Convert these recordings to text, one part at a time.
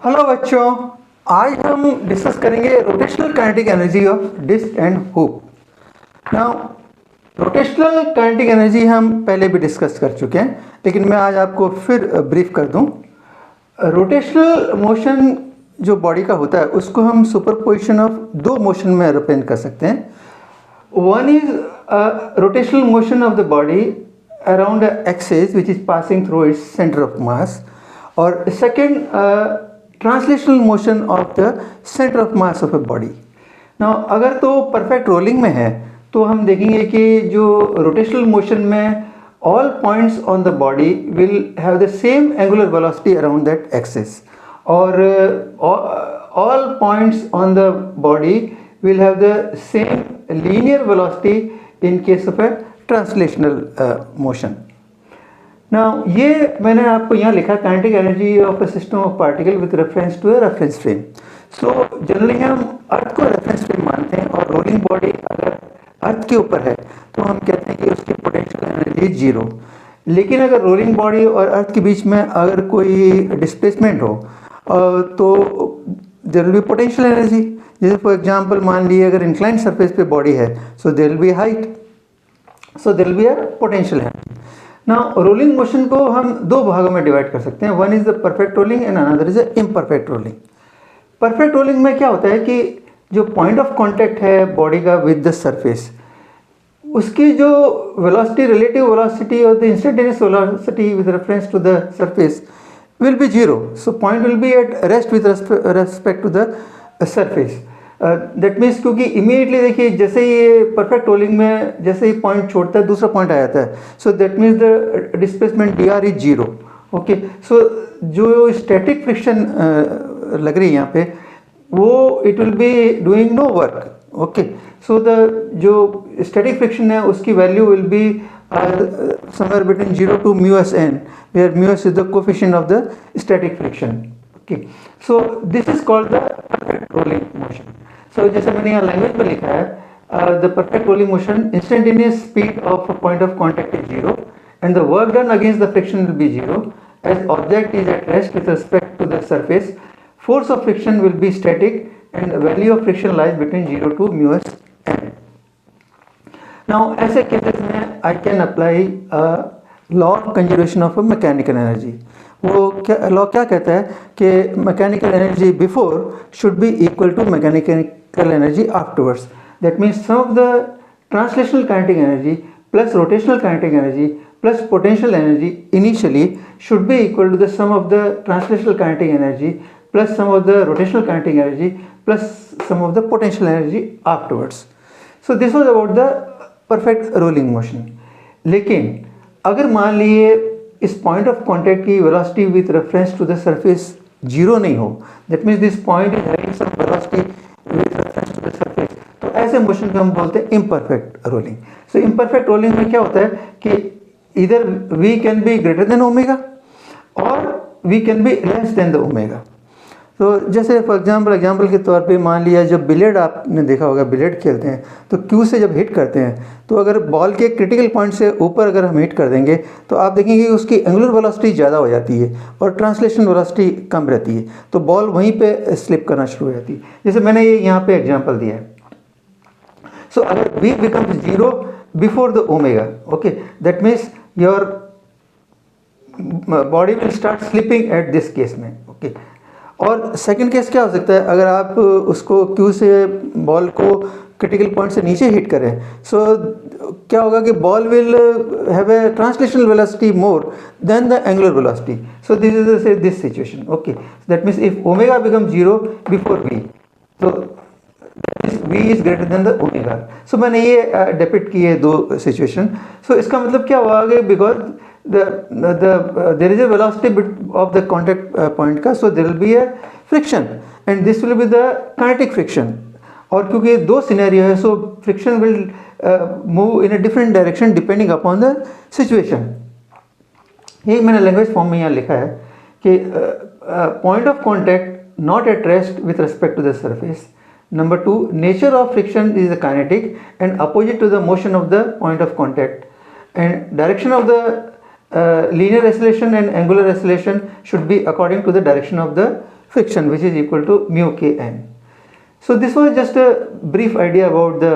Hello बच्चों, आज हम डिस्कस करेंगे rotational kinetic energy of disc and hook. Now rotational kinetic energy हम पहले भी डिस्कस कर चुके हैं, लेकिन मैं आज आपको फिर ब्रीफ कर दूं। रोटेशनल मोशन जो बॉडी का होता है उसको हम सुपरपोजिशन ऑफ दो मोशन में रिप्रेजेंट कर सकते हैं। One is rotational motion of the body around axis which is passing through its centre of mass, और second translational motion of the centre of mass of a body. Now अगर तो perfect rolling में है तो हम देखेंगे कि जो रोटेशनल मोशन में all points on the body will have the same angular velocity around that axis, और all points on the body will have the same linear velocity in case of a translational motion. Now ये मैंने आपको यहाँ लिखा kinetic energy of a system of particle with reference to a reference frame. So generally हम earth को reference frame मानते हैं, और रोलिंग बॉडी अगर अर्थ के ऊपर है तो हम कहते हैं कि उसकी पोटेंशियल एनर्जी जीरो। लेकिन अगर रोलिंग बॉडी और अर्थ के बीच में अगर कोई डिस्प्लेसमेंट हो तो there will be potential energy. जैसे फॉर एग्जांपल मान लीजिए अगर इंक्लाइंड सरफेस पे बॉडी है, so there will be height, so there will be a potential energy. Now rolling motion को हम दो भागों में डिवाइड कर सकते हैं। One is the perfect rolling and another is the imperfect rolling. Perfect rolling में क्या होता है कि जो पॉइंट ऑफ कांटेक्ट है बॉडी का विद द सरफेस, उसकी जो वेलोसिटी, रिलेटिव वेलोसिटी और the instantaneous velocity with reference to the surface will be zero. So point will be at rest with respect to the surface. That means क्योंकि immediately देखिए जैसे ये perfect rolling में जैसे ही point छोड़ता है दूसरा पॉइंट आ जाता है, so that means the displacement D R is zero. Okay, so जो स्टैटिक फ्रिक्शन लग रही है यहाँ पे वो it will be doing no work. Okay, so the जो स्टैटिक फ्रिक्शन है उसकी value will be somewhere between 0 to mu s n, where mu s is the coefficient of the static friction. Okay, so this is called the perfect rolling motion. So जैसे मैंने यहाँ language में लिखा है, the perfect rolling motion, instantaneous speed of a point of contact is 0 and the work done against the friction will be 0 as object is at rest with respect to the surface. Force of friction will be static and the value of friction lies between 0 to mu s n. Now ऐसे cases में I can apply law of conservation of a mechanical energy. वो क्या law क्या कहता है कि mechanical energy before should be equal to mechanical energy afterwards. That means sum of the translational kinetic energy plus rotational kinetic energy plus potential energy initially should be equal to the sum of the translational kinetic energy plus sum of the rotational kinetic energy plus sum of the potential energy afterwards. So this was about the perfect rolling motion. लेकिन अगर मान लिए इस point of contact की velocity with reference to the surface zero नहीं हो, that means this point is having some velocity with reference to the surface, तो ऐसे मोशन को हम बोलते हैं imperfect rolling. So imperfect rolling में क्या होता है कि इधर V can be greater than omega और V can be less than the omega. तो जैसे फॉर एग्जांपल के तौर पे मान लिया जब बिलियर्ड आपने देखा होगा, बिलियर्ड खेलते हैं तो क्यू से जब हिट करते हैं तो अगर बॉल के क्रिटिकल पॉइंट से ऊपर अगर हम हिट कर देंगे तो आप देखेंगे कि उसकी एंगुलर वेलोसिटी ज़्यादा हो जाती है और ट्रांसलेशन वेलोसिटी कम रहती है, तो बॉल वहीं पे स्लिप करना शुरू हो जाती है। जैसे मैंने ये यहाँ पे एग्जाम्पल दिया है। सो अगर v becomes 0 before the omega, okay, that means your body will start slipping at this case में। ओके, और सेकंड केस क्या हो सकता है, अगर आप उसको क्यू से बॉल को क्रिटिकल पॉइंट से नीचे हिट करें, सो क्या होगा कि ball will have a translational velocity more than the angular velocity. So this is this situation. Okay, that means if omega become 0 before v, तो v is greater than the omega. So मैंने ये depict किए दो situation. सो इसका मतलब क्या हुआ कि because there is a velocity of the contact point का, so there will be a friction and this will be the kinetic friction। और क्योंकि दो सिनेरियो है, so friction will move in a different direction depending upon the situation। ये मैंने language form में यहाँ लिखा है कि point of contact not at rest with respect to the surface। Number 2, nature of friction is the kinetic and opposite to the motion of the point of contact, and direction of the linear acceleration and angular acceleration should be according to the direction of the friction, which is equal to mu kn. So this was just a brief idea about the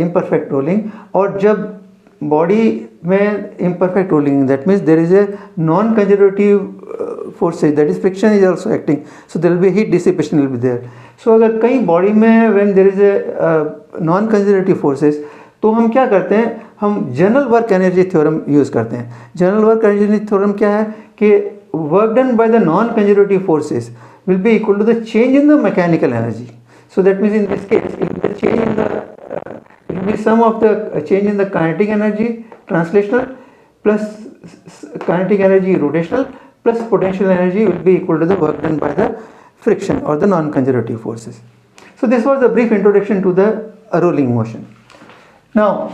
imperfect rolling. और जब body में imperfect rolling, that means there is a non-conservative forces, that is friction is also acting, so there will be heat dissipation will be there. So अगर कहीं body में when there is a non-conservative forces, तो हम क्या करते हैं, हम general work energy theorem use करते हैं. जनरल वर्क एनर्जी थ्योरम क्या है कि work done by the non conservative forces will be equal to the change in the mechanical energy. So that means in this case it will change in the it will be sum of the change in the kinetic energy translational plus kinetic energy rotational plus potential energy will be equal to the work done by the friction और the non conservative forces. So this was the brief introduction to the rolling motion. Now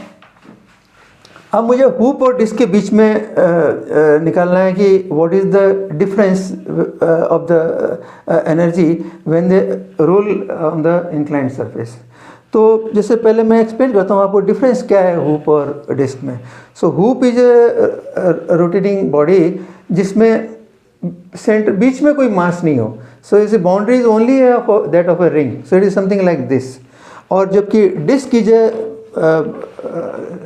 अब मुझे hoop और disc के बीच में निकालना है कि what is the difference of the energy when they roll on the inclined surface. तो जैसे पहले मैं एक्सप्लेन करता हूँ आपको डिफरेंस क्या है हुप और डिस्क में. सो hoop is a rotating body जिसमें सेंटर बीच में कोई मास नहीं हो. So is boundary is only that of a ring. So it is something like this. और जबकि disc is a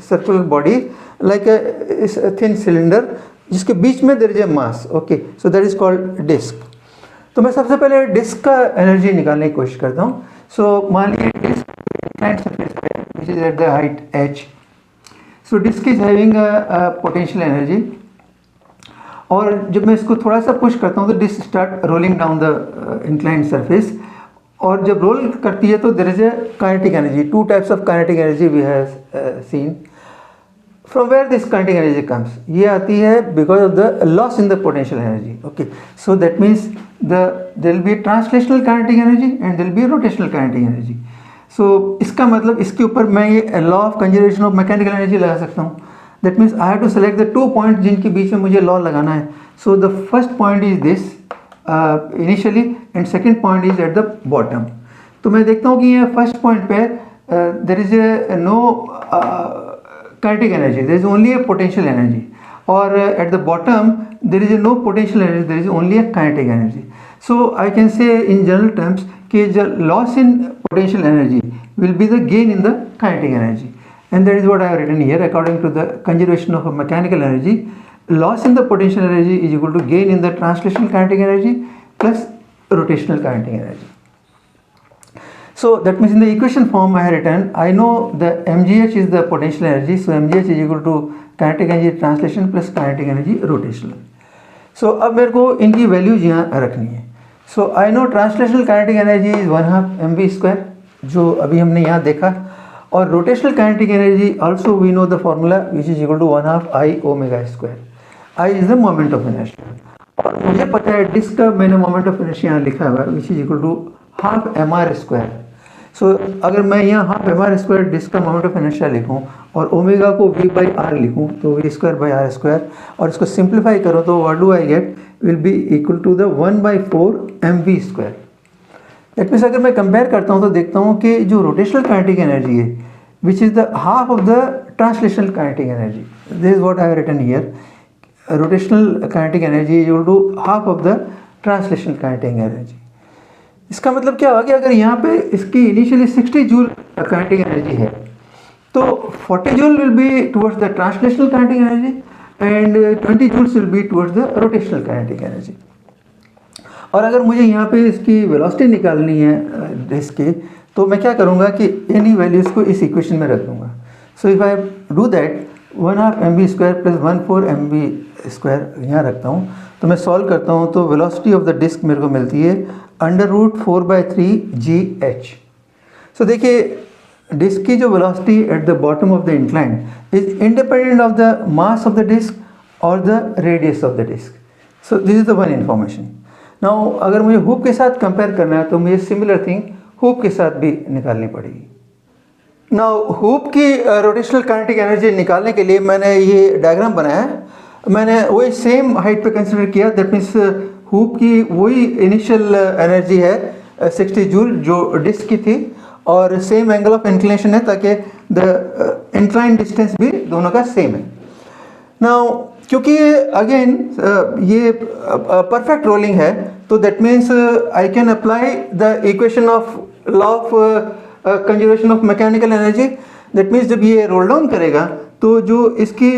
circular body like a thin cylinder जिसके बीच में there is a mass. Okay, so that is called disc. तो मैं सबसे पहले disc का एनर्जी निकालने की कोशिश करता हूँ. सो मान लीजिए डिस्क सरफेस पे which is at the height h. So disc is having a potential energy. और जब मैं इसको थोड़ा सा पुश करता हूँ तो disc start rolling down the inclined surface. और जब रोल करती है तो there is a kinetic energy. Two types of kinetic energy we have seen. From where this kinetic energy comes, ये आती है because of the loss in the potential energy. Okay, so that means there will be translational kinetic energy and there will be rotational kinetic energy. So इसका मतलब इसके ऊपर मैं ये law of conservation of mechanical energy लगा सकता हूँ. That means I have to select the 2 point जिनके बीच में मुझे लॉ लगाना है. So the first point is this initially and second point is at the bottom. तो मैं देखता हूँ कि ये फर्स्ट पॉइंट पे there is a no kinetic energy, there is only a potential energy. Or at the bottom there is no potential energy, there is only a kinetic energy. So I can say in general terms कि the loss in potential energy will be the gain in the kinetic energy, and that is what I have written here. According to the conservation of a mechanical energy, loss in the potential energy is equal to gain in the translational kinetic energy plus rotational kinetic energy. So that means in the equation form I have written, I know the mgh is the potential energy, so mgh is equal to kinetic energy translation plus kinetic energy rotational. So अब मेरे को इनकी values यहाँ रखनी है. So I know translational kinetic energy is 1/2 mv square जो अभी हमने यहाँ देखा. और rotational kinetic energy also we know the formula which is equal to 1/2 I omega square. I is the moment of inertia. और मुझे पता है डिस्क का मैंने moment of inertia यहाँ लिखा हुआ है which is equal to 1/2 mr square. सो अगर मैं यहाँ half M are square disc का मोमेंट ऑफ इनर्शिया लिखूँ और ओमेगा को v बाई आर लिखूँ तो v square by are square, और इसको सिंप्लीफाई करो तो what do I get will be equal to the 1/4 mv square. That means अगर मैं कंपेयर करता हूँ तो देखता हूँ कि जो रोटेशनल काइनेटिक एनर्जी है which is the half of the translational kinetic energy, this is what I have written here. Rotational kinetic energy is equal to half of the translational kinetic energy. इसका मतलब क्या हुआ कि अगर यहाँ पे इसकी इनिशियली 60 जूल काइनेटिक एनर्जी है तो 40 joule will be towards the translational kinetic energy and 20 joules will be towards the rotational kinetic energy. और अगर मुझे यहाँ पे इसकी वेलोसिटी निकालनी है डिस्क की तो मैं क्या करूँगा कि इन्हीं वैल्यूज़ को इस इक्वेशन में रख दूँगा. So if I do that 1/2 mv square plus 1/4 mv square यहाँ रखता हूँ तो मैं सॉल्व करता हूँ तो वेलोसिटी ऑफ द डिस्क मेरे को मिलती है √4/3 gh. सो देखिए डिस्क की जो velocity at the bottom of the incline is independent of the mass of the disc और the radius of the disc. So this is the one information. Now अगर मुझे हुप के साथ कंपेयर करना है तो मुझे सिमिलर थिंग हुप के साथ भी निकालनी पड़ेगी. नाउ हुप की रोटेशनल काइनेटिक एनर्जी निकालने के लिए मैंने ये डायग्राम बनाया है. मैंने वही सेम हाइट पे कंसिडर किया. दैट मीन्स हुप की वही इनिशियल एनर्जी है 60 जूल जो डिस्क की थी और सेम एंगल ऑफ इंक्लिनेशन है ताकि द इंक्लाइन डिस्टेंस भी दोनों का सेम है. नाउ क्योंकि अगेन ये परफेक्ट रोलिंग है, तो that means I can apply the equation of law of conservation of mechanical energy. That means जब ये रोल डाउन करेगा तो जो इसकी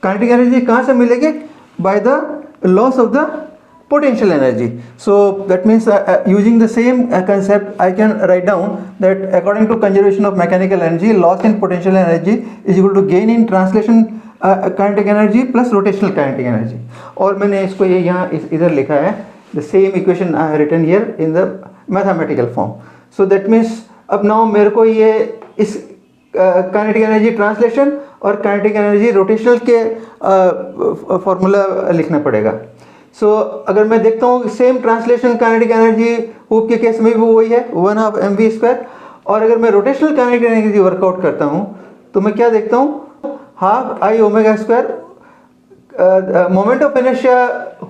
काइनेटिक एनर्जी कहाँ से मिलेगी? By the loss of the potential energy. So that means using the same concept I can write down that according to conservation of mechanical energy, loss in potential energy is equal to gain in translation kinetic energy plus rotational kinetic energy. और मैंने इसको ये यहाँ इधर लिखा है, the same equation I have written here in the mathematical form. So that means अब now मेरे को ये इस kinetic energy translation और kinetic energy rotational के फॉर्मूला लिखना पड़ेगा। सो अगर मैं देखता हूँ same translation kinetic energy hoop के केस में भी वही है 1/2 mv², और अगर मैं रोटेशनल काइनेटिक एनर्जी वर्कआउट करता हूँ तो मैं क्या देखता हूँ? 1/2 I⍵²। Moment of inertia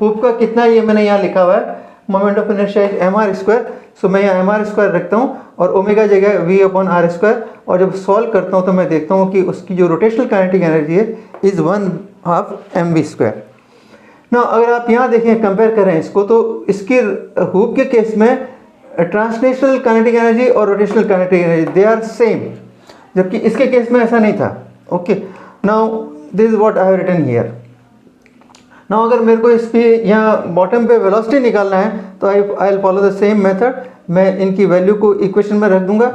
hoop का कितना, ये मैंने यहाँ लिखा हुआ है, moment of inertia is mr²। सो मैं यहाँ mr² रखता हूँ और ओमेगा जगह v/r²। और जब सॉल्व करता हूँ तो मैं देखता हूँ कि उसकी जो रोटेशनल काइनेटिक एनर्जी है इज 1/2 mv²। ना अगर आप यहाँ देखें, कंपेयर करें इसको, तो इसके हूप के केस में ट्रांसलेशनल काइनेटिक एनर्जी और rotational kinetic energy they are same, जबकि इसके केस में ऐसा नहीं था। Okay, now this is what I have written here. Now अगर मेरे को इस पे यहाँ बॉटम पे वेलोसिटी निकालना है तो I will follow the same method. मैं इनकी वैल्यू को इक्वेशन में रख दूंगा,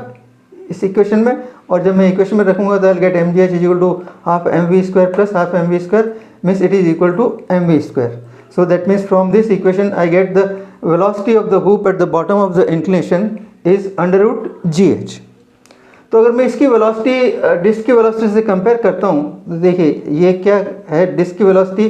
इस इक्वेशन में, और जब मैं इक्वेशन में रखूंगा तो I will get mgh is equal to 1/2 mv² plus 1/2 mv² means it is equal to mv². So that means from this equation I get the velocity of the hoop at the bottom of the inclination is √gh. तो अगर मैं इसकी velocity disc की velocity से compare करता हूँ तो देखिए ये क्या है, डिस्क की velocity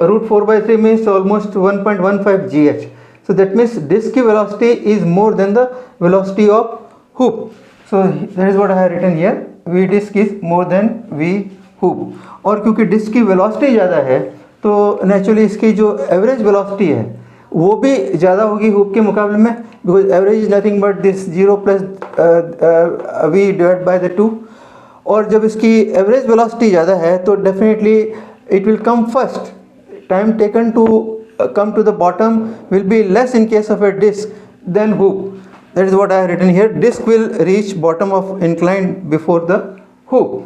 √4/3 means almost 1.15 gh. So that means disk की velocity is more than the velocity of hoop. So that is what I have written here. V disk is more than V hoop. और क्योंकि disc की velocity ज़्यादा है तो naturally इसकी जो average velocity है वो भी ज़्यादा होगी हूप के मुकाबले में, because average is nothing but this 0 plus v divide by the 2। और जब इसकी एवरेज वेलोसिटी ज़्यादा है तो definitely it will come first, time taken to come to the bottom will be less in case of a disc then hoop. That is what I have written here, disc will reach bottom of incline before the hoop.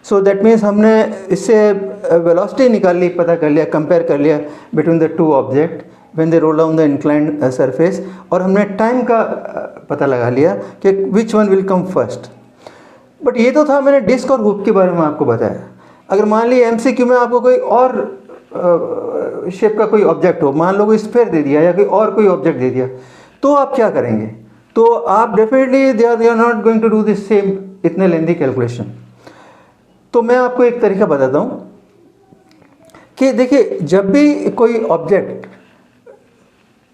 So that means हमने इससे velocity निकाल ली, पता कर लिया, compare कर लिया between the two object when they roll down the inclined surface, और हमने टाइम का पता लगा लिया कि विच one will come first. But ये तो था मैंने डिस्क और हूप के बारे में आपको बताया। अगर मान ली MCQ में आपको कोई और शेप का कोई ऑब्जेक्ट हो, मान लो कोई स्फीयर दे दिया या कोई और कोई ऑब्जेक्ट दे दिया, तो आप क्या करेंगे? तो आप definitely they are not going to do this same इतने लेंदी कैलकुलेशन। तो मैं आपको एक तरीका बताता हूँ कि देखिए जब भी कोई ऑब्जेक्ट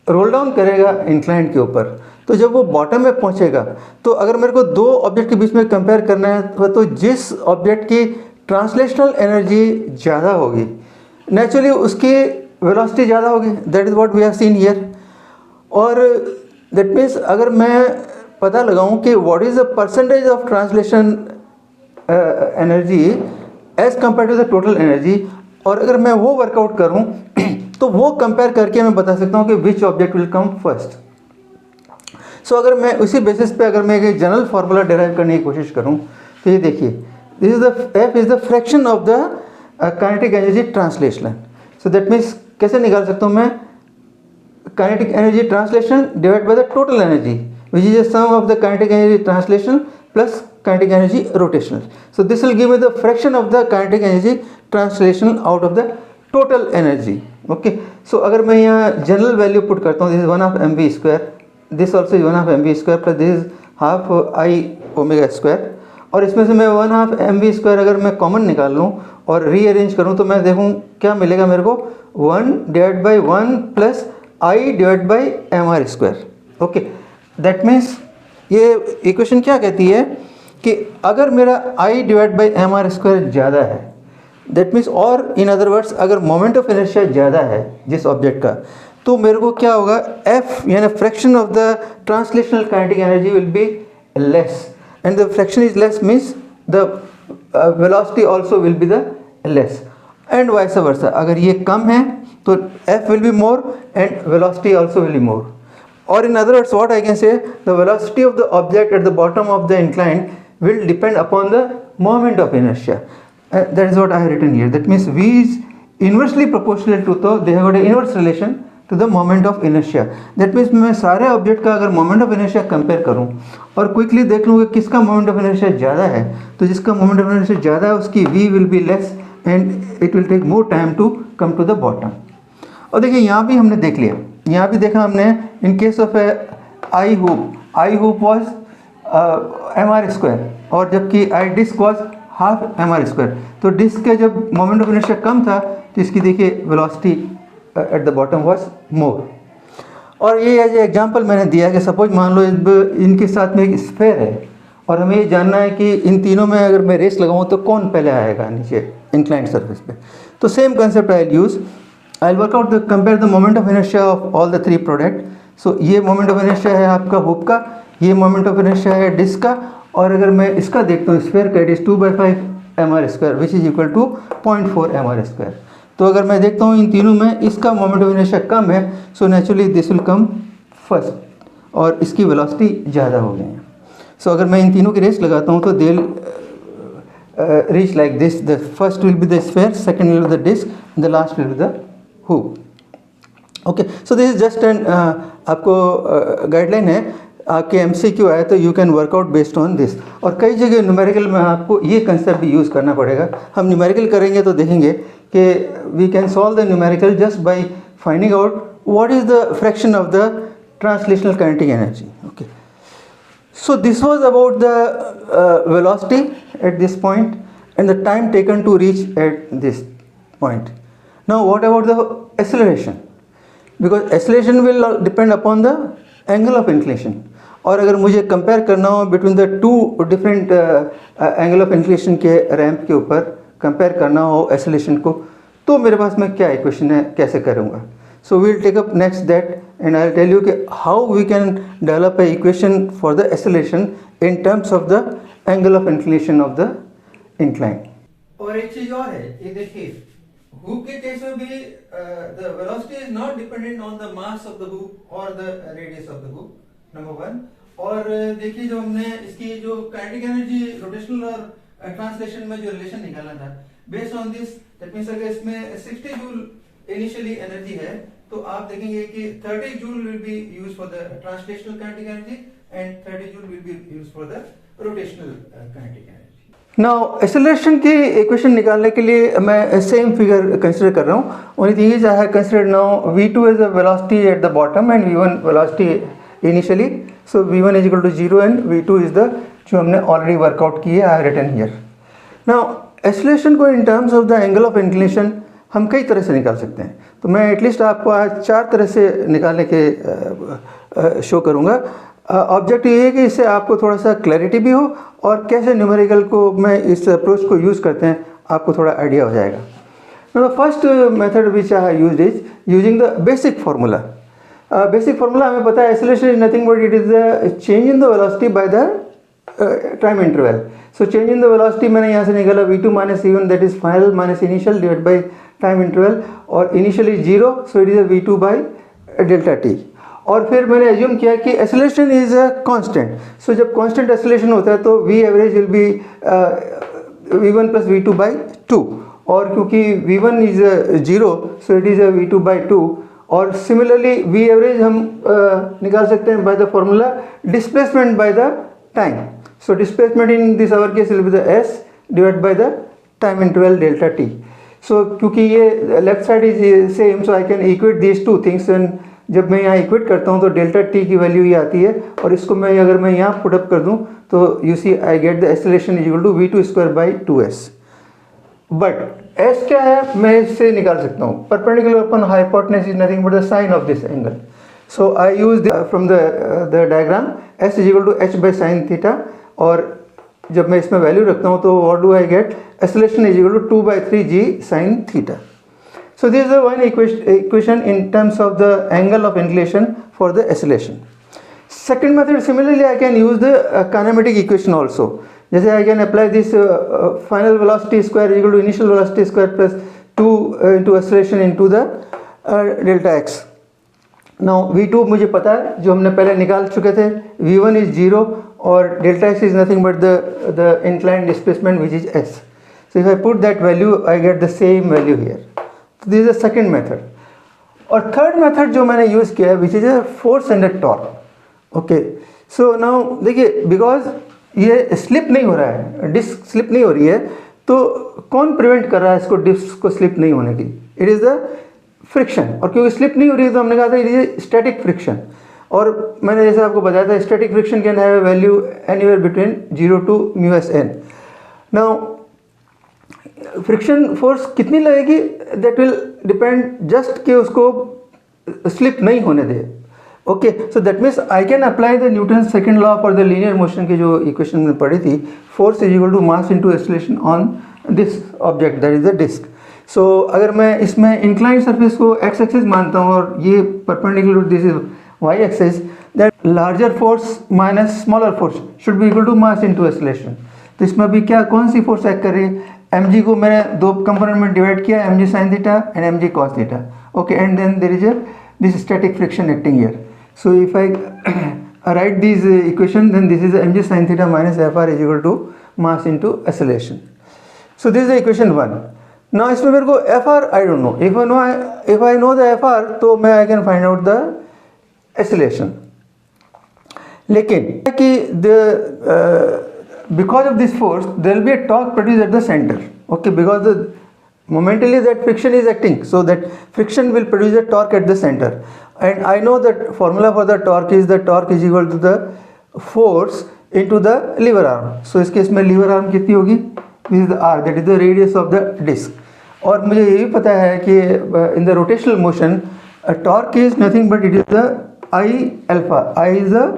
रोल डाउन करेगा इंक्लाइंड के ऊपर, तो जब वो बॉटम में पहुँचेगा तो अगर मेरे को दो ऑब्जेक्ट के बीच में कंपेयर करना है तो जिस ऑब्जेक्ट की ट्रांसलेशनल एनर्जी ज़्यादा होगी नेचुरली उसकी वेलोसिटी ज़्यादा होगी। That is what we have seen here. और दैट मीन्स अगर मैं पता लगाऊं कि what is the percentage of translation energy as compared to the total energy, और अगर मैं वो वर्कआउट करूं तो वो कंपेयर करके मैं बता सकता हूं कि which object will come first. So अगर मैं उसी बेसिस पे अगर मैं एक जनरल फार्मूला डिराइव करने की कोशिश करूं तो ये देखिए, this is the F is the fraction of the kinetic energy translation. So that means कैसे निकाल सकता हूँ मैं? Kinetic energy translation divide by the total energy which is the sum of the kinetic energy translation plus kinetic energy rotational. So this will give me the fraction of the kinetic energy translation out of the total energy. Okay. So अगर मैं यहाँ general value put करता हूँ, this is 1/2 mv², this also is 1/2 mv² plus this is 1/2 I⍵², और इसमें से मैं 1/2 mv² अगर मैं कॉमन निकाल लूँ और रीअरेंज करूँ तो मैं देखूँ क्या मिलेगा मेरे को, 1/1 plus I divide by mr²। Okay, that means ये इक्वेशन क्या कहती है कि अगर मेरा I डिवाइड बाई mr² ज़्यादा है, दैट मीन्स, और इन अदर वर्ड्स अगर मोमेंट ऑफ इनर्शिया ज़्यादा है जिस ऑब्जेक्ट का, तो मेरे को क्या होगा, F यानी fraction of the translational kinetic energy will be less, and the fraction is less means the velocity also will be the less. And vice versa, अगर ये कम है तो f will be more and velocity also will be more. Or in other words, what I can say, the velocity of the object at the bottom of the incline will depend upon the moment of inertia. That is what I have written here. That means v is inversely proportional to, तो they have got an inverse relation to the moment of inertia. That means मैं सारे object का अगर moment of inertia compare करूँ और quickly देख लूँ कि किसका moment of inertia ज़्यादा है, तो जिसका moment of inertia ज़्यादा है उसकी v will be less and it will take more time to come to the bottom. और देखिए यहाँ भी हमने देख लिया, यहाँ भी देखा हमने इन case of I hoop was mr² और जबकि आई डिस्क वॉज हाफ mr². तो डिस्क का जब मोमेंट ऑफ इनर्शिया कम था तो इसकी देखिए velocity at the bottom was more. और ये एज एग्जांपल मैंने दिया कि सपोज मान लो इनके साथ में एक स्फेयर है और हमें ये जानना है कि इन तीनों में अगर मैं रेस लगाऊँ तो कौन पहले आएगा नीचे इंक्लाइंड सरफेस पे. तो same concept I use, I'll work out the compare the moment of inertia of all the three product. So ये moment of inertia है आपका हुप का, ये moment of inertia है डिस्क का, और अगर मैं इसका देखता हूँ स्फीयर का, it is 2/5 mr² which is equal to 0.4 mr². तो अगर मैं देखता हूँ इन तीनों में इसका मोमेंट ऑफ इनर्शिया कम है, so naturally this will come first और इसकी वेलोसिटी ज़्यादा हो गई है. सो अगर मैं इन तीनों की रेस लगाता हूँ तो they reach like this, the first will be the sphere, second will be the disc, the last will be the hoop. Okay, so this is just an आपको गाइडलाइन है. आपके MCQ आए तो you can work out based on this. और कई जगह numerical में आपको ये कंसेप्ट भी यूज़ करना पड़ेगा. हम न्यूमेरिकल करेंगे तो देखेंगे कि we can solve the numerical just by finding out what is the fraction of the translational kinetic energy. Okay, so this was about the velocity at this point and the time taken to reach at this point. Now what about the acceleration? Because acceleration will depend upon the angle of inclination. और अगर मुझे compare करना हो between the two different angle of inclination के ramp के ऊपर compare करना हो एक्सेलरेशन को, तो मेरे पास में क्या इक्वेशन है, कैसे करूँगा. So we'll take up next that and I'll tell you how we can develop a equation for the acceleration in terms of the angle of inclination of the incline. और एक चीज और है, ये देखिए हुप के केस में भी the velocity is not dependent on the mass of the hoop or the radius of the hoop, number one. और देखिए जो हमने इसकी जो kinetic energy रोटेशनल और ट्रांसलेशन में जो रिलेशन निकाला था, based on this, that means अगर इसमें 60 जूल इनिशियली एनर्जी है तो आप देखेंगे कि 30 joule will be used for the translational kinetic energy and 30 joule will be used for the rotational kinetic energy. Now acceleration की इक्वेशन निकालने के लिए मैं सेम फिगर कंसीडर कर रहा हूँ. Only thing is I have considered now v2 is the velocity at the bottom and v1 velocity initially. So v1 is equal to 0 and v2 is the जो हमने already work out की है, I have written here. Now acceleration को in terms of the angle of inclination हम कई तरह से निकाल सकते हैं. तो मैं एटलीस्ट आपको आज 4 तरह से निकालने के शो करूँगा. ऑब्जेक्ट ये है कि इससे आपको थोड़ा सा क्लैरिटी भी हो और कैसे न्यूमेरिकल को मैं इस अप्रोच को यूज़ करते हैं आपको थोड़ा आइडिया हो जाएगा. The first method which I used is using the basic formula. Basic formula हमें पता है acceleration is nothing but it is the change in the velocity by the time interval. So change in the velocity मैंने यहाँ से निकाला v2 minus v1 that is final minus initial divide by time interval, और initially 0 so it is a v2 by delta t. और फिर मैंने assume किया कि acceleration is a constant. So जब कांस्टेंट एक्सेलरेशन होता है तो v average will be v1 plus v2 by 2, और क्योंकि v1 is 0 so it is a v2 by 2. और सिमिलरली v एवरेज हम निकाल सकते हैं by the formula displacement by the time. So displacement in this our case will be the s divide by the time interval delta t. So क्योंकि ये left side is same so I can equate these two things. And जब मैं यहाँ equate करता हूँ तो delta t की value ये आती है, और इसको मैं अगर मैं यहाँ पुट अप कर दूँ तो you see I get the acceleration is equal to v2 square by 2s. But s क्या है मैं इससे निकाल सकता हूँ. Perpendicular upon hypotenuse is nothing but the sine of this angle. So I use from the diagram s is equal to h by sine theta, और जब मैं इसमें वैल्यू रखता हूँ तो what do I get, acceleration is equal to 2/3g sin theta. So this is the one equation in terms of the angle of inclination for the acceleration. Second method, similarly I can use the kinematic equation also. जैसे I can apply this final velocity square equal to initial velocity square plus into acceleration into the delta x. Now v2 मुझे पता है, जो हमने पहले निकाल चुके थे, v1 is 0 और delta x is nothing but the inclined displacement which is s. So if I put that value I get the same value here. So this is the second method. और third method जो मैंने use किया है which is a force and a torque. Okay. So now देखिए, because ये slip नहीं हो रहा है, डिस्क स्लिप नहीं हो रही है, तो कौन प्रिवेंट कर रहा है इसको, डिस्क को स्लिप नहीं होने की? It is the friction. और क्योंकि स्लिप नहीं हो रही है तो हमने कहा था इट इज स्टैटिक फ्रिक्शन. और मैंने जैसे आपको बताया था static friction can have a value anywhere between 0 to μsn. Now friction force कितनी लगेगी, दैट विल डिपेंड जस्ट कि उसको स्लिप नहीं होने दे. ओके, so that means I can apply the Newton second law for the linear motion की जो इक्वेशन में पढ़ी थी, force is equal to mass into acceleration on this object that is the disc. So अगर मैं इसमें इंक्लाइंड सरफेस को X axis मानता हूँ और ये perpendicular to this is Y axis, that larger force minus smaller force should be equal to mass into acceleration. तो इसमें अभी क्या, कौन सी फोर्स एक्ट कर रही है? mg को मैंने दो कंपोनेंट में डिवाइड किया, mg sin theta and mg cos theta. Okay, and then there is this static friction acting here. So if I write these equation, then this is mg sin theta minus fr is equal to mass into acceleration. So this is the equation 1. Now इसमें मेरे को fr I don't know. If I know the fr, तो मैं I can find out the acceleration. लेकिन कि because of this force there will be a torque produced at the center. Okay, because the momentarily that friction is acting, so that friction will produce a torque at the center. And I know that formula for the torque is equal to the force into the lever arm. So इस case में lever arm कितनी होगी? This is the r, that is the radius of the disc. और मुझे ये भी पता है कि in the rotational motion a torque is nothing but it is the I alpha. I is the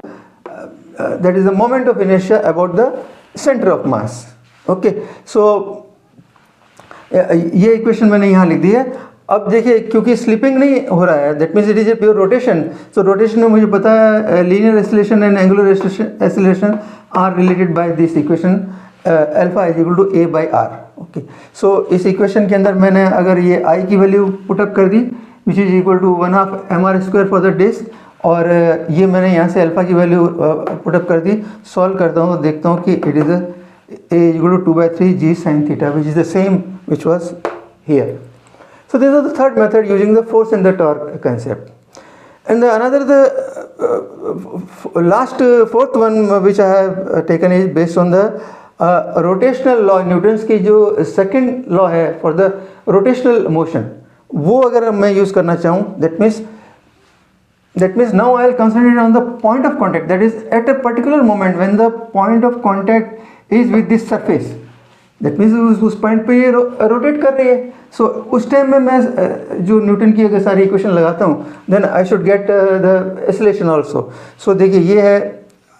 that is the moment of inertia about the center of mass. Okay, so ये equation मैंने यहाँ लिख दी है. अब देखिए, क्योंकि slipping नहीं हो रहा है, that means it is a pure rotation. So rotation में मुझे पता है linear acceleration and angular acceleration are related by this equation alpha is equal to a by r. ओके, सो इस इक्वेशन के अंदर मैंने अगर ये i की वैल्यू पुटअप कर दी which is equal to 1/2 mr² for the disc, और ये मैंने यहाँ से अल्फा की वैल्यू पुटअप कर दी. सॉल्व करता हूँ तो देखता हूँ कि it is a equal to 2/3 g sin theta which is the same which was here. So this is the third method using the force and the torque concept. And fourth one which I have taken is based on the rotational law. Newton's की जो second law है for the rotational motion, वो अगर मैं use करना चाहूँ, that means now I will concentrate on the point of contact, that is at a particular moment when the point of contact is with this surface. That means उस point पे ये rotate कर रही है. सो उस time में मैं जो न्यूटन की अगर सारी इक्वेशन लगाता हूँ, then I should get the acceleration also. So देखिए ये है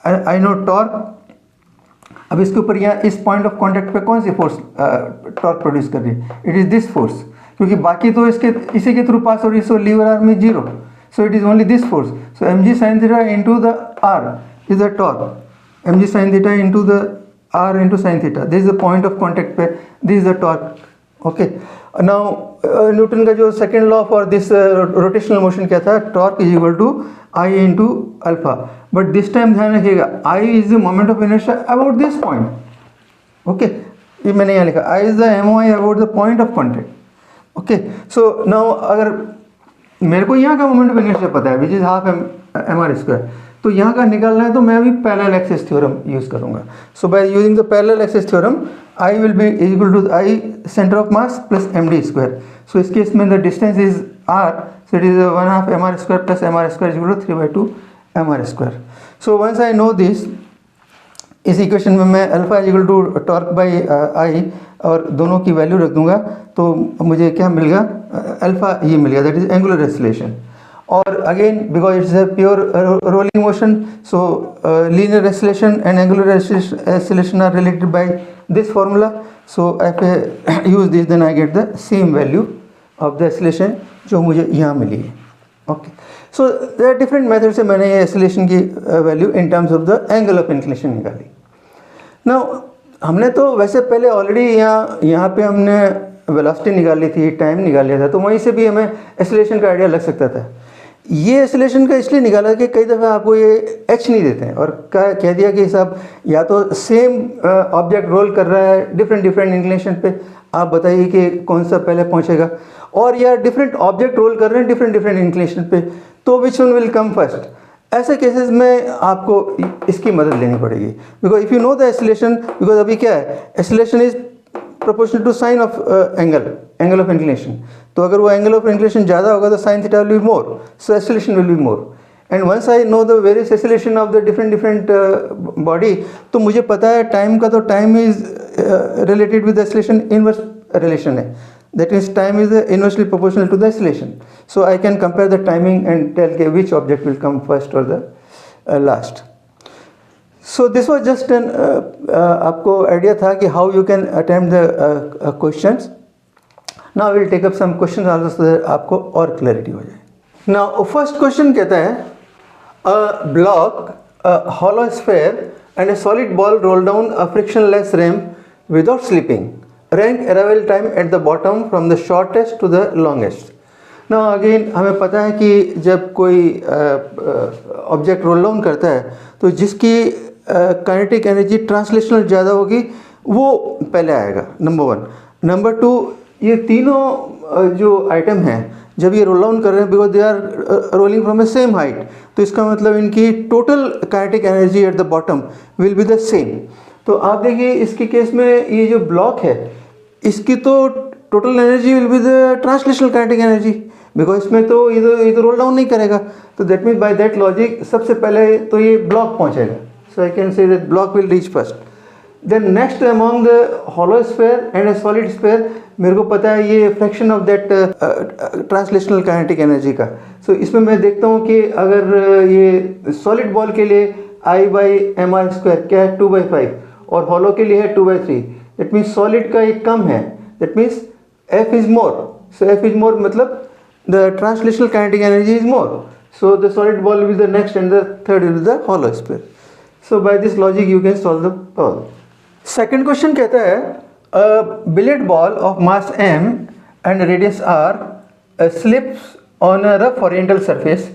आई नो टॉर्क. अब इसके ऊपर यहाँ इस पॉइंट ऑफ कॉन्टैक्ट पे कौन सी फोर्स टॉर्क प्रोड्यूस कर रही है? इट इज़ दिस फोर्स, क्योंकि बाकी तो इसी के थ्रू पास हो रही है. So lever arm is 0, so it is only this force. So mg sin theta into the r is the torque. mg sin theta into the r into sin theta, this is the point of contact पे, this is the torque. Okay, now Newton का जो second law for this rotational motion क्या था? Torque is equal to I into alpha. But this time ध्यान रखिएगा, I is the moment of inertia about this point. Okay, ये मैंने यहाँ लिखा, I is the MOI about the point of contact. Okay, so now अगर मेरे को यहाँ का मोमेंट ऑफ इनर्शिया पता है विच इज़ हाफ mr², तो यहाँ का निकालना है तो मैं अभी पैरेलल एक्सिस थ्योरम यूज़ करूँगा. So by using the parallel axis theorem I will be equal to I centre of mass plus md². So इस केस में the distance is r, so it is 1/2 mr² plus mr² is equal to 3/2 mr². So once I know this, इस equation में मैं alpha is equal to torque by I और दोनों की value रख दूंगा, तो मुझे क्या मिल गया? अल्फा ये मिल गया, दैट इज एंगुलर एक्सेलरेशन. और again because it's a pure rolling motion, so linear acceleration and angular acceleration are related by this formula. So if I use this, then I get the same value of the acceleration जो मुझे यहाँ मिली है. Okay, so there are different methods से मैंने ये acceleration की value in terms of the angle of inclination निकाली. Now हमने तो वैसे पहले ऑलरेडी यहाँ पे हमने वेलोसिटी निकाल ली थी, टाइम निकाल लिया था, तो वहीं से भी हमें एक्सेलरेशन का आइडिया लग सकता था। ये एक्सेलरेशन का इसलिए निकाला कि कई दफ़ा आपको ये एच नहीं देते हैं और कह दिया कि साहब या तो सेम ऑब्जेक्ट रोल कर रहा है डिफरेंट इंक्लिनेशन पे, आप बताइए कि कौन सा पहले पहुंचेगा, और या डिफरेंट ऑब्जेक्ट रोल कर रहे हैं डिफरेंट इंक्लिनेशन पे, तो which one will come first. ऐसे केसेस में आपको इसकी मदद लेनी पड़ेगी, because if you know the acceleration, because अभी क्या है, acceleration is proportional to sine of angle of inclination. तो अगर वो एंगल ऑफ इंक्लिनेशन ज़्यादा होगा तो sine theta will be more, so acceleration will be more. And once I know the various acceleration of the different body, तो मुझे पता है टाइम का, तो time is related with acceleration, inverse relation है, that is time is inversely proportional to the acceleration. So I can compare the timing and tell which object will come first or the last. So this was just an आपको idea था कि how you can attempt the questions. Now we will take up some questions also so that आपको और clarity हो जाए. Now first question कहता है a block, a hollow sphere and a solid ball roll down a frictionless ramp without slipping. Rank arrival time at the bottom from the shortest to the longest. Now again हमें पता है कि जब कोई object roll down करता है तो जिसकी काइनेटिक एनर्जी ट्रांसलेशनल ज़्यादा होगी वो पहले आएगा, नंबर वन। नंबर टू, ये तीनों जो आइटम हैं जब ये रोल डाउन कर रहे हैं, because they are rolling from a same height, तो इसका मतलब इनकी total kinetic energy at the bottom will be the same. तो आप देखिए इसके केस में ये जो ब्लॉक है इसकी तो total energy will be the translational kinetic energy, because इसमें तो ये तो रोल डाउन नहीं करेगा, तो that means by that logic सबसे पहले तो ये ब्लॉक पहुंचेगा, so I can say that block will reach first. Then next among the hollow sphere and a solid sphere, मेरे को पता है ये fraction of that translational kinetic energy का। सो इसमें मैं देखता हूँ कि अगर ये सॉलिड बॉल के लिए I/mr² क्या है 2/5 और हॉलो के लिए है 2/3, दैट मीन्स सॉलिड का एक कम है, that means F is more. So F is more मतलब the translational kinetic energy is more, so the solid ball will the next and the third will the hollow sphere. So by this logic you can solve the problem. Second question कहता है a billiard ball of mass m and radius r slips on a rough horizontal surface.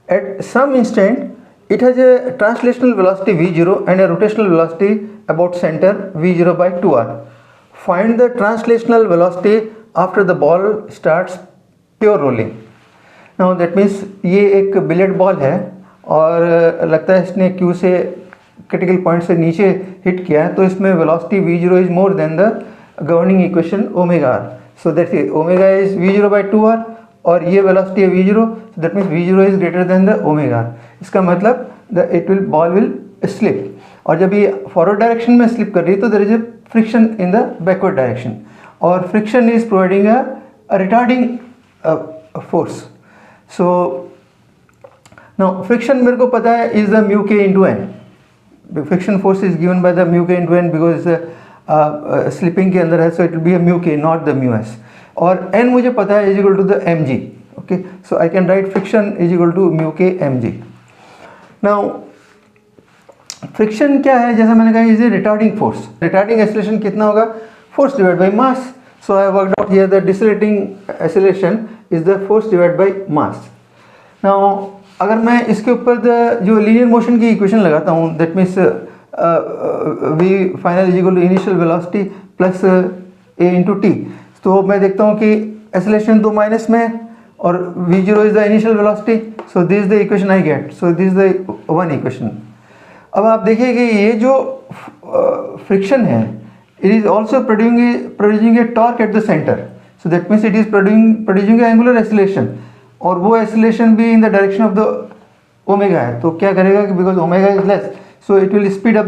At some instant it has a translational velocity v0 and a rotational velocity about center v0 by 2r. Find the translational velocity after the ball starts pure rolling. Now that means ये एक billiard ball है और लगता है इसने Q से critical point से नीचे हिट किया है, तो इसमें velocity v0 is more than the governing equation omega r. So that omega is v0 by 2r और ये वेलोसिटी है v0, so that means v0 is greater than the omega r. इसका मतलब द बॉल विल स्लिप, और जब ये forward direction में slip कर रही है तो there is a friction in the backward direction, और friction is providing a retarding force. So now friction मेरे को पता है is the mu K into N. Friction force is given by the mu K into N because slipping के अंदर है, so it will be a mu K not the mu S, और N मुझे पता है is equal to the M G. Okay, so I can write friction is equal to mu K M G. Now friction क्या है, जैसा मैंने कहा is a retarding force. Retarding acceleration कितना होगा, force divide by mass. So I worked out here the decelerating acceleration is the force divide by mass. Now अगर मैं इसके ऊपर जो लीनियर मोशन की इक्वेशन लगाता हूँ, that means v final is equal to initial velocity plus a into t, तो मैं देखता हूँ कि एक्सेलरेशन तो माइनस में है और v0 is the initial velocity, so this is the equation I get. So this is the one equation. अब आप देखिए कि ये जो फ्रिक्शन है it is also producing A torque at the centre, so that means it is producing angular acceleration, और वो acceleration भी in the direction of the omega है. तो क्या करेगा कि because omega is less, so it will speed up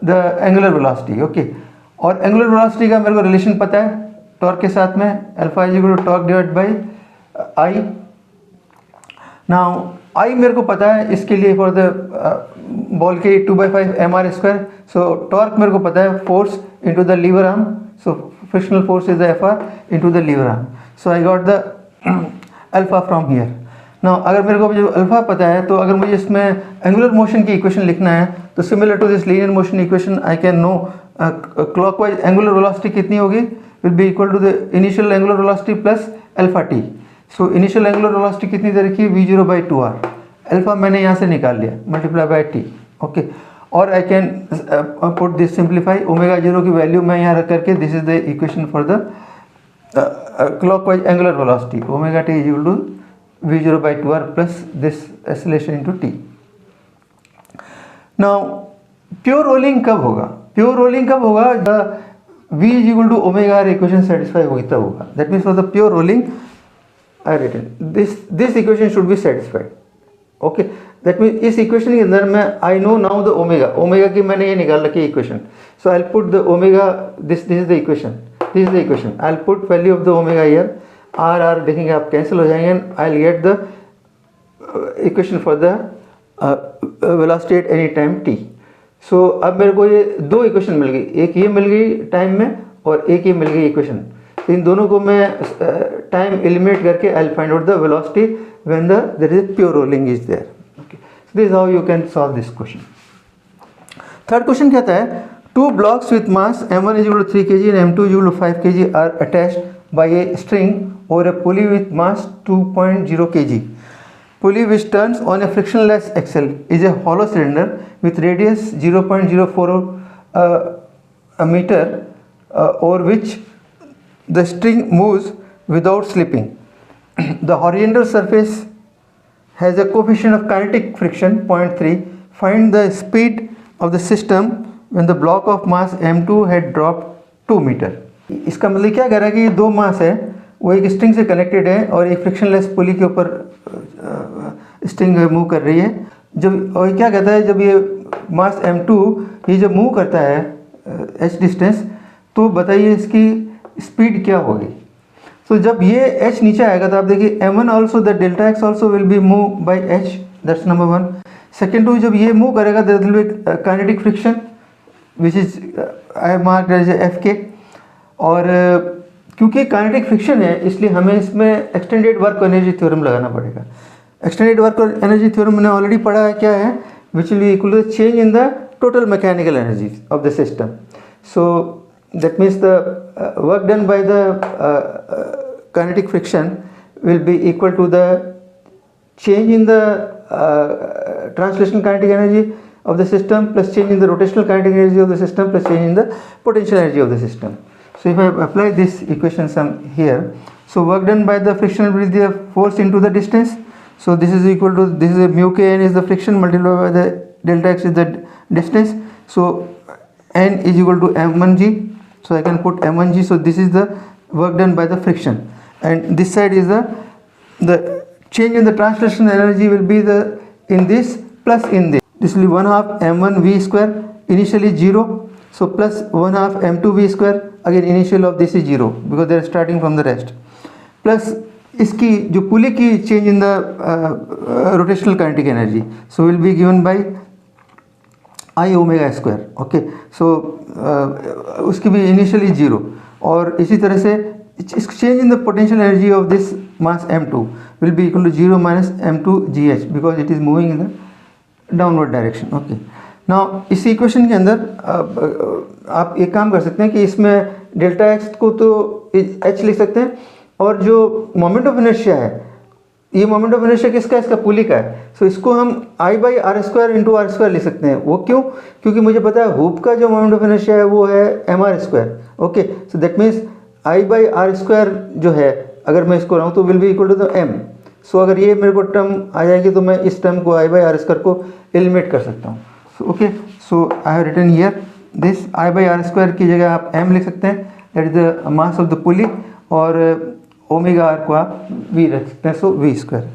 the angular velocity. Okay, और angular velocity का मेरे को रिलेशन पता है टॉर्क के साथ में, alpha is equal to torque divide by I. Now I मेरे को पता है इसके लिए फॉर द बॉल के 2/5 mr². सो टॉर्क मेरे को पता है force into the lever arm, so frictional force is the Fr into the lever arm. So I got the alpha from here. Now अगर मेरे को जो अल्फा पता है, तो अगर मुझे इसमें एंगुलर मोशन की इक्वेशन लिखना है तो similar to this linear motion equation I can know clockwise angular velocity कितनी होगी, will be equal to the initial angular velocity plus alpha t. So initial angular velocity कितनी दे रखी है, v0 by 2r, अल्फा मैंने यहाँ से निकाल लिया, मल्टीप्लाई बाय t. ओके, और I can put this simplify, omega 0 की वैल्यू मैं यहाँ रख करके, this is the equation for the clockwise angular velocity, omega t is equal to v0 by 2r plus this acceleration into t. Now pure rolling कब होगा, pure rolling कब होगा, v is equal to omega r equation satisfy होगी तब होगा. That means for the pure rolling I written this equation should be satisfied. Okay, that means इस equation के अंदर मैं I know now the omega की मैंने ये निकाल रखी है equation. So I'll put the omega, this is the equation. This is the equation. I'll put value of the omega here. R देखेंगे आप कैंसिल हो जाएंगे. I'll get the equation for the velocity at any time t. So अब मेरे को ये दो equation मिल गई, एक ये मिल गई टाइम में और एक ये मिल गई इक्वेशन. तो इन दोनों को मैं टाइम एलिमिनेट करके I'll find out the velocity when there is a pure rolling is there. Okay. So this is how you can solve this question. Third question कहता है, two blocks with mass m1 is equal to 3 kg and m2 is equal to 5 kg are attached by a string or a pulley with mass 2.0 kg. Pulley which turns on a frictionless axle is a hollow cylinder with radius 0.04 a meter over which the string moves without slipping. The horizontal surface has a coefficient of kinetic friction 0.3. Find the speed of the system when the block of mass m2 had dropped 2 meter. इसका मतलब क्या कह रहा है कि ये दो मास है, वो एक स्ट्रिंग से कनेक्टेड है और एक फ्रिक्शनलेस पुली के ऊपर स्ट्रिंग मूव कर रही है. जब और क्या कहता है, जब ये मास m2 ये जब मूव करता है h डिस्टेंस, तो बताइए इसकी स्पीड क्या होगी. तो जब ये h नीचे आएगा तो आप देखिए m1 also the delta x also will be move by h, that's number 1. Second two, जब ये मूव करेगा there will be kinetic friction which is I mark as F K. और क्योंकि काइनेटिक फ्रिक्शन है इसलिए हमें इसमें एक्सटेंडेड वर्क एनर्जी थ्योरम लगाना पड़ेगा. एक्सटेंडेड वर्क एनर्जी थ्योरम मैंने ऑलरेडी पढ़ा है, क्या है, which will be equal to change in the total mechanical energy of the system. So that means the work done by the kinetic friction will be equal to the change in the translational kinetic energy of the system plus change in the rotational kinetic energy of the system plus change in the potential energy of the system. So if I apply this equation sum here, so work done by the friction will be the force into the distance. So this is equal to, this is a mu k n is the friction multiplied by the delta x is the distance. So n is equal to m1g. So I can put m1g. So this is the work done by the friction, and this side is the change in the translation energy will be the in this plus in this. This will be 1/2 m1 v square, initially 0. So plus 1/2 m2 v square, again initial of this is 0 because they are starting from the rest, plus इसकी जो पुली की change in the rotational kinetic energy, so will be given by I omega square. Okay, so उसकी भी initially 0. और इसी तरह से change in the potential energy of this mass m2 will be equal to 0 minus m2 gh because it is moving in the downward direction. Okay, now इस equation के अंदर आप एक काम कर सकते हैं कि इसमें डेल्टा एक्स को तो h लिख सकते हैं, और जो मोमेंट ऑफ इनर्शिया है, ये मोमेंट ऑफ इनर्शिया किसका, इसका पुली का है. सो इसको हम I by are square into r square लिख सकते हैं. वो क्यों, क्योंकि मुझे पता है हुप का जो मोमेंट ऑफ इनर्शिया है वो है m are square. Okay, so that means I by are square जो है, अगर मैं इसको रहा हूँ तो will be equal to the m. So अगर ये मेरे को टर्म आ जाएगी तो मैं इस टर्म को I बाई आर स्क्वायर को एलिमिनेट कर सकता हूँ. Okay, so I have written here this I by are square की जगह आप m लिख सकते हैं, that is the mass of the pulley, और ओमेगा आर को आप v रख सकते हैं, so v square.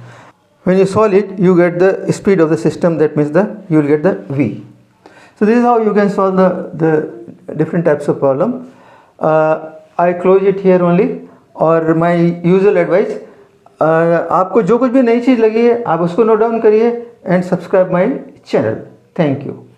When you solve it, you get the speed of the system, that means you will get the v. So this is how you can solve the different types of problem. I close it here only, और my usual advice, आपको जो कुछ भी नई चीज़ लगी है आप उसको नोट डाउन करिए and subscribe my channel. Thank you.